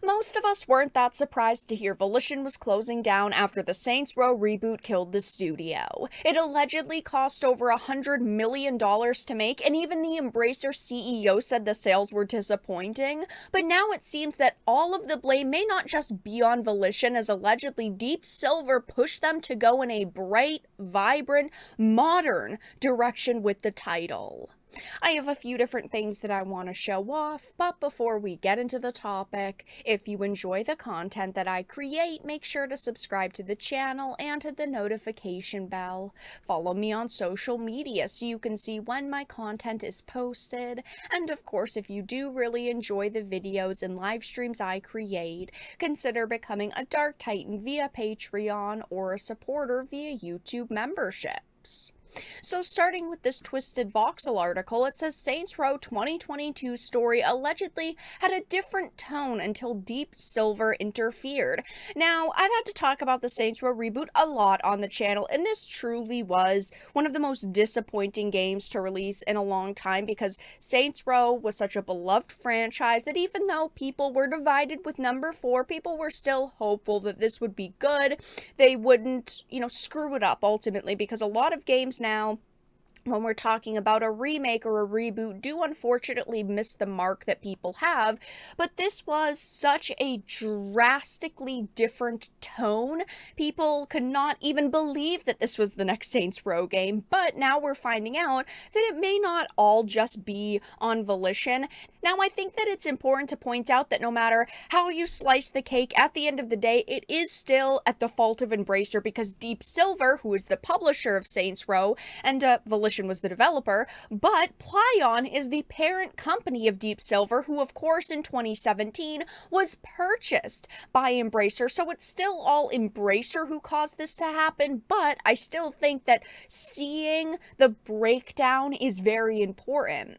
Most of us weren't that surprised to hear Volition was closing down after the Saints Row reboot killed the studio. It allegedly cost over $100 million to make, and even the Embracer CEO said the sales were disappointing. But now it seems that all of the blame may not just be on Volition, as allegedly Deep Silver pushed them to go in a bright, vibrant, modern direction with the title. I have a few different things that I want to show off, but before we get into the topic, if you enjoy the content that I create, make sure to subscribe to the channel and hit the notification bell. Follow me on social media so you can see when my content is posted, and of course, if you do really enjoy the videos and live streams I create, consider becoming a Dark Titan via Patreon or a supporter via YouTube memberships. So starting with this Twisted Voxel article, it says Saints Row 2022 story allegedly had a different tone until Deep Silver interfered. Now, I've had to talk about the Saints Row reboot a lot on the channel, and this truly was one of the most disappointing games to release in a long time because Saints Row was such a beloved franchise that even though people were divided with number 4, people were still hopeful that this would be good. They wouldn't, screw it up ultimately, because a lot of games now, when we're talking about a remake or a reboot, do unfortunately miss the mark that people have, but this was such a drastically different tone. People could not even believe that this was the next Saints Row game, but now we're finding out that it may not all just be on Volition. Now, I think that it's important to point out that no matter how you slice the cake, at the end of the day, it is still at the fault of Embracer, because Deep Silver, who is the publisher of Saints Row, and Volition was the developer, but Plaion is the parent company of Deep Silver, who of course in 2017 was purchased by Embracer, so it's still all Embracer who caused this to happen, but I still think that seeing the breakdown is very important.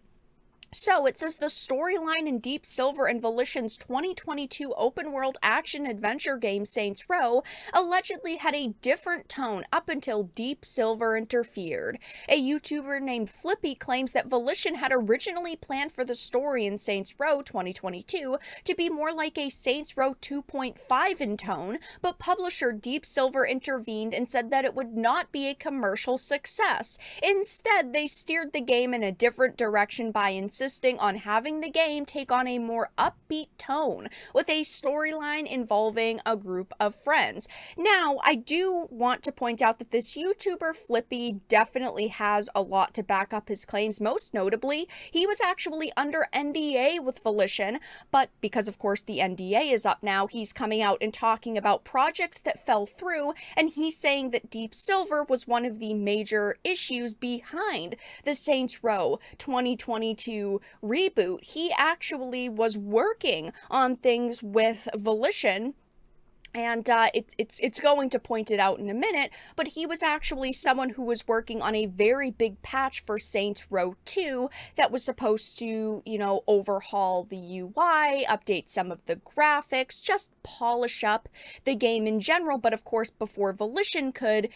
So, it says the storyline in Deep Silver and Volition's 2022 open-world action-adventure game Saints Row allegedly had a different tone up until Deep Silver interfered. A YouTuber named Flippy claims that Volition had originally planned for the story in Saints Row 2022 to be more like a Saints Row 2.5 in tone, but publisher Deep Silver intervened and said that it would not be a commercial success. Instead, they steered the game in a different direction by insisting on having the game take on a more upbeat tone with a storyline involving a group of friends. Now, I do want to point out that this YouTuber Flippy definitely has a lot to back up his claims. Most notably, he was actually under NDA with Volition, but because of course the NDA is up now, he's coming out and talking about projects that fell through, and he's saying that Deep Silver was one of the major issues behind the Saints Row 2022 reboot. He actually was working on things with Volition, and it's going to point it out in a minute, but he was actually someone who was working on a very big patch for Saints Row 2 that was supposed to, overhaul the UI, update some of the graphics, just polish up the game in general. But of course, before Volition could,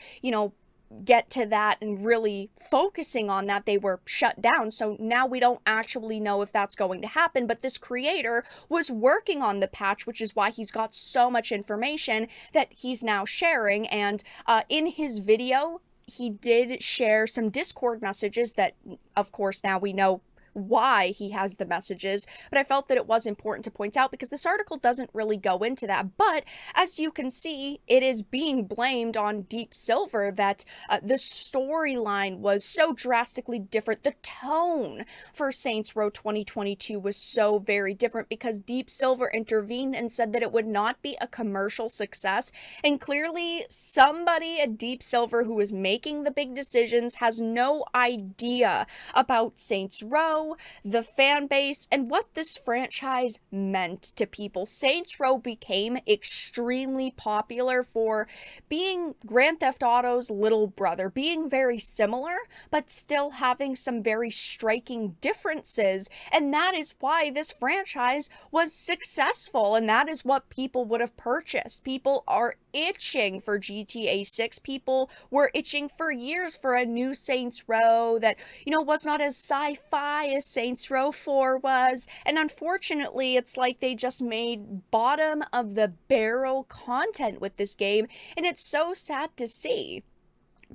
get to that and really focusing on that, they were shut down. So now we don't actually know if that's going to happen, but this creator was working on the patch, which is why he's got so much information that he's now sharing. And in his video, he did share some Discord messages that, of course, now we know why he has the messages, but I felt that it was important to point out because this article doesn't really go into that. But as you can see, it is being blamed on Deep Silver that the storyline was so drastically different. The tone for Saints Row 2022 was so very different because Deep Silver intervened and said that it would not be a commercial success, and clearly somebody at Deep Silver who is making the big decisions has no idea about Saints Row, the fan base, and what this franchise meant to people. Saints Row became extremely popular for being Grand Theft Auto's little brother, being very similar, but still having some very striking differences, and that is why this franchise was successful, and that is what people would have purchased. People are itching for GTA 6. People were itching for years for a new Saints Row that, was not as sci-fi as Saints Row 4 was, and unfortunately, it's like they just made bottom of the barrel content with this game, and it's so sad to see.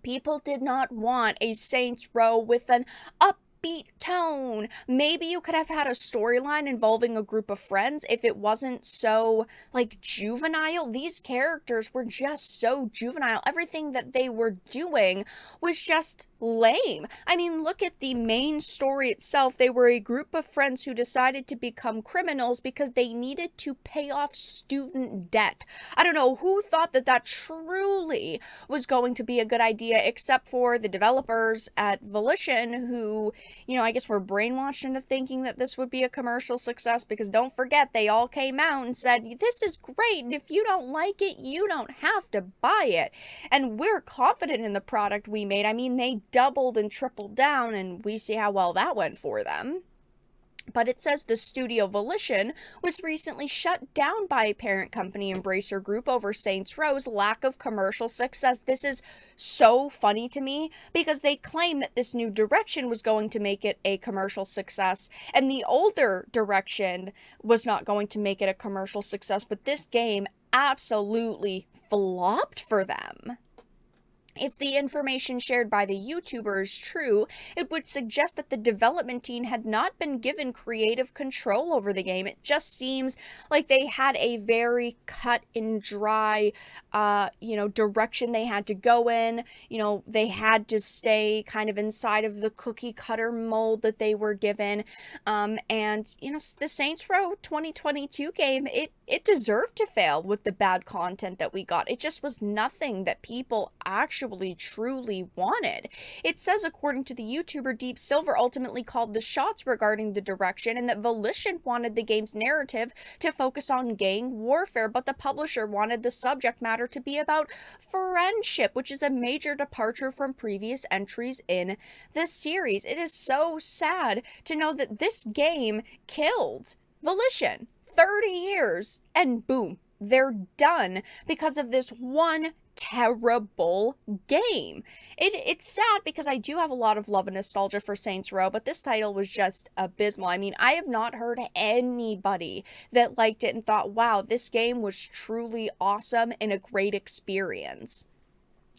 People did not want a Saints Row with an upbeat tone. Maybe you could have had a storyline involving a group of friends if it wasn't so, like, juvenile. These characters were just so juvenile. Everything that they were doing was just lame. I mean, look at the main story itself. They were a group of friends who decided to become criminals because they needed to pay off student debt. I don't know who thought that that truly was going to be a good idea, except for the developers at Volition who, I guess were brainwashed into thinking that this would be a commercial success, because don't forget, they all came out and said, this is great, and if you don't like it, you don't have to buy it. And we're confident in the product we made. I mean, they doubled and tripled down, and we see how well that went for them. But it says the studio Volition was recently shut down by parent company Embracer Group over Saints Row's lack of commercial success. This is so funny to me because they claim that this new direction was going to make it a commercial success, and the older direction was not going to make it a commercial success, but this game absolutely flopped for them. If the information shared by the YouTuber is true, it would suggest that the development team had not been given creative control over the game. It just seems like they had a very cut and dry, direction they had to go in. They had to stay kind of inside of the cookie cutter mold that they were given. The Saints Row 2022 game, it deserved to fail with the bad content that we got. It just was nothing that people actually truly wanted. It says, according to the YouTuber, Deep Silver ultimately called the shots regarding the direction, and that Volition wanted the game's narrative to focus on gang warfare, but the publisher wanted the subject matter to be about friendship, which is a major departure from previous entries in the series. It is so sad to know that this game killed Volition. 30 years, and boom, they're done because of this one terrible game. It's sad because I do have a lot of love and nostalgia for Saints Row, but this title was just abysmal. I mean, I have not heard anybody that liked it and thought, wow, this game was truly awesome and a great experience.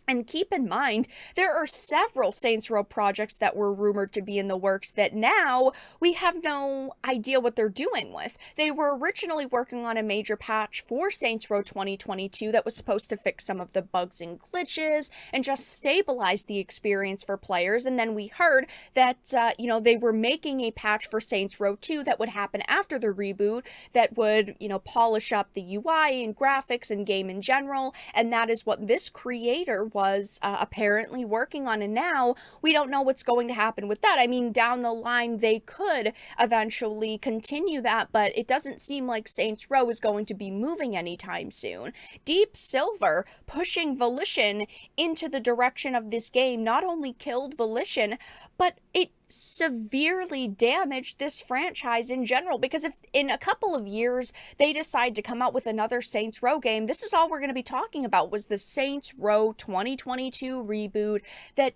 And keep in mind, there are several Saints Row projects that were rumored to be in the works that now we have no idea what they're doing with. They were originally working on a major patch for Saints Row 2022 that was supposed to fix some of the bugs and glitches and just stabilize the experience for players. And then we heard that, they were making a patch for Saints Row 2 that would happen after the reboot that would, polish up the UI and graphics and game in general. And that is what this creator was apparently working on, and now we don't know what's going to happen with that. I mean, down the line they could eventually continue that, but it doesn't seem like Saints Row is going to be moving anytime soon. Deep Silver pushing Volition into the direction of this game not only killed Volition, but it severely damaged this franchise in general, because if in a couple of years they decide to come out with another Saints Row game, this is all we're going to be talking about, was the Saints Row 2022 reboot that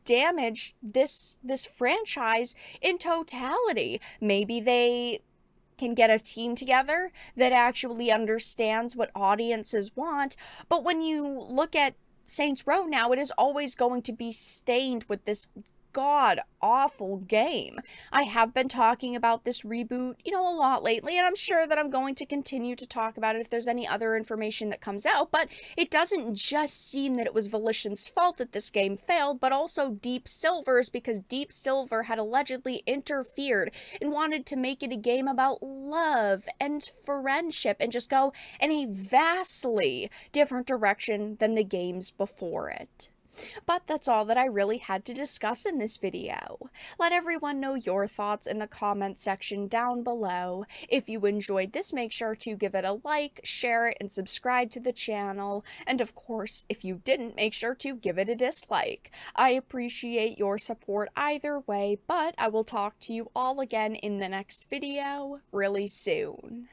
damaged this franchise in totality. Maybe they can get a team together that actually understands what audiences want, but when you look at Saints Row now, it is always going to be stained with this god-awful game. I have been talking about this reboot, a lot lately, and I'm sure that I'm going to continue to talk about it if there's any other information that comes out, but it doesn't just seem that it was Volition's fault that this game failed, but also Deep Silver's, because Deep Silver had allegedly interfered and wanted to make it a game about love and friendship and just go in a vastly different direction than the games before it. But that's all that I really had to discuss in this video. Let everyone know your thoughts in the comment section down below. If you enjoyed this, make sure to give it a like, share it, and subscribe to the channel. And of course, if you didn't, make sure to give it a dislike. I appreciate your support either way, but I will talk to you all again in the next video really soon.